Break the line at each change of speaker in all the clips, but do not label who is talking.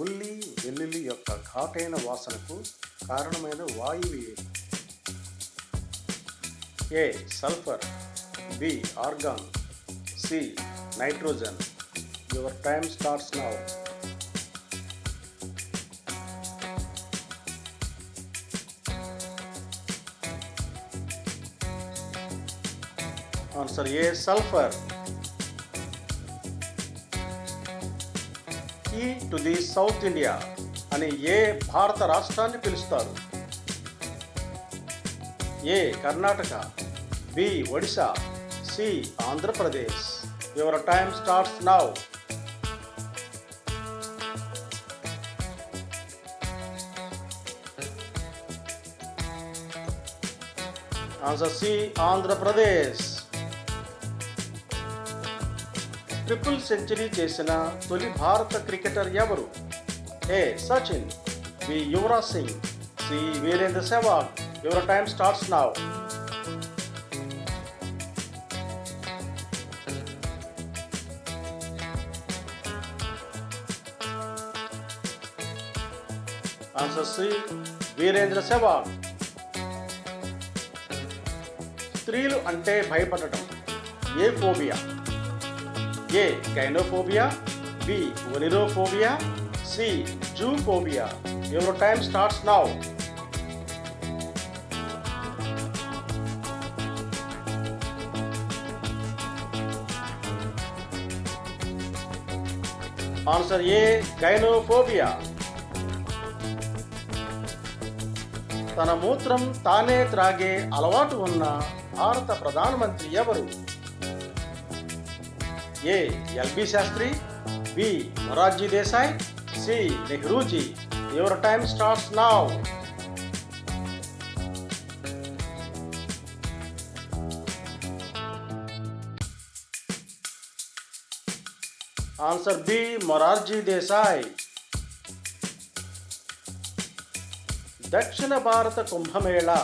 ఉల్లి వెల్లుల్లి యొక్క ఘాటైన వాసనకు కారణమైన వాయువు ఏది? A sulphur, B argon, C nitrogen. Your time starts now. Answer A sulphur. Key to the South India అని ఏ భారత రాష్ట్రాన్ని పిలుస్తారు? A Karnataka, B Odisha, C Andhra Pradesh. Your time starts now. Answer C Andhra Pradesh. Triple century చేసిన తొలి భారత క్రికెటర్ ఎవరు? A Sachin, B Yuvraj Singh, C Virender Sehwag. Your time starts now. Answer C Virender Sehwag. స్త్రీలు అంటే భయపడటం ఏ phobia? A gynophobia, B ailurophobia, C zoophobia. Your time starts now. Answer A gynophobia. తన మూత్రం తానే త్రాగే అలవాటు ఉన్న భారత ప్రధానమంత్రి ఎవరు? A LB Shastri, B Morarji Desai, C Nehruji. Your time starts now. Answer B Morarji Desai. దక్షిణ భారత కుంభమేళా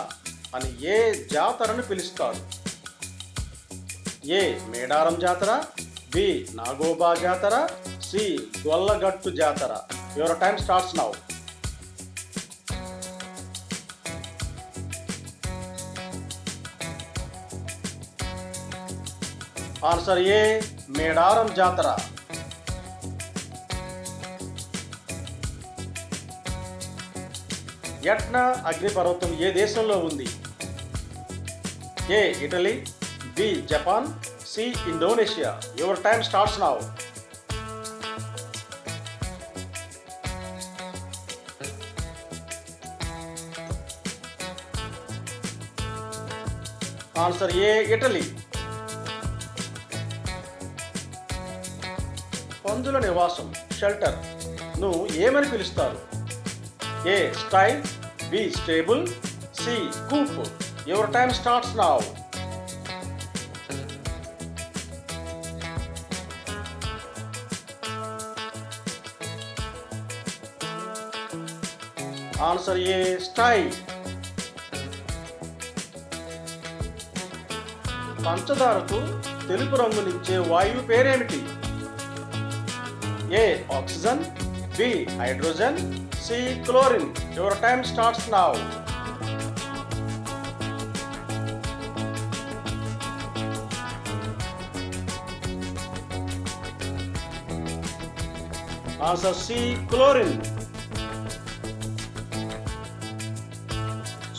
అని ఏ జాతరను పిలుస్తారు? ఏ మేడారం జాతర, బి నాగోబా జాతర, సి గొల్లగట్టు జాతర. Your time starts now. Answer A Medaram జాతర. యట్నా అగ్నిపర్వతం ఏ దేశంలో ఉంది? A Italy, B Japan, C Indonesia. Your time starts now. Answer A Italy. పందుల నివాసం షెల్టర్ ను ఏమని పిలుస్తారు? A style, B stable, C coop. Your time starts now. Answer A style. పంచదారకు తెలుపు రంగునిచ్చే వాయువు పేరేమిటి? A oxygen, B hydrogen, C chlorine. Your time starts now. Answer C chlorine.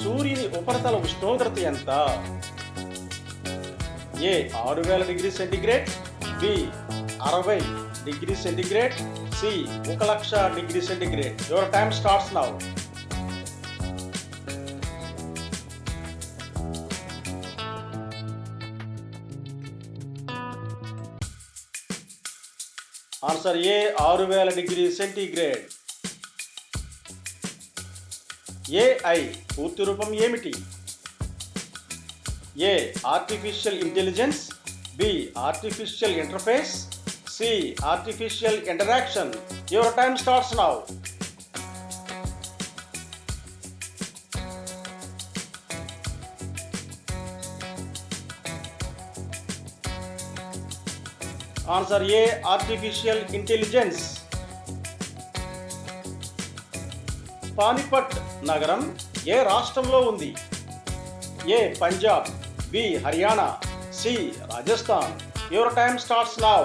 సూర్యుని ఉపరితల ఉష్ణోగ్రత ఎంత? A 6000 degree centigrade, B 60 degree centigrade, C 1,00,000 degree centigrade. Your time starts now. Answer A 6000 degree centigrade. AI పూర్తి రూపం ఏమిటి? A artificial intelligence, B artificial interface, C artificial interaction. Your time starts now. Answer A artificial intelligence. Panipat నగరం ఏ రాష్ట్రంలో ఉంది? A Punjab, B Haryana, C Rajasthan. Your time starts now.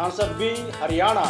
Answer B Haryana.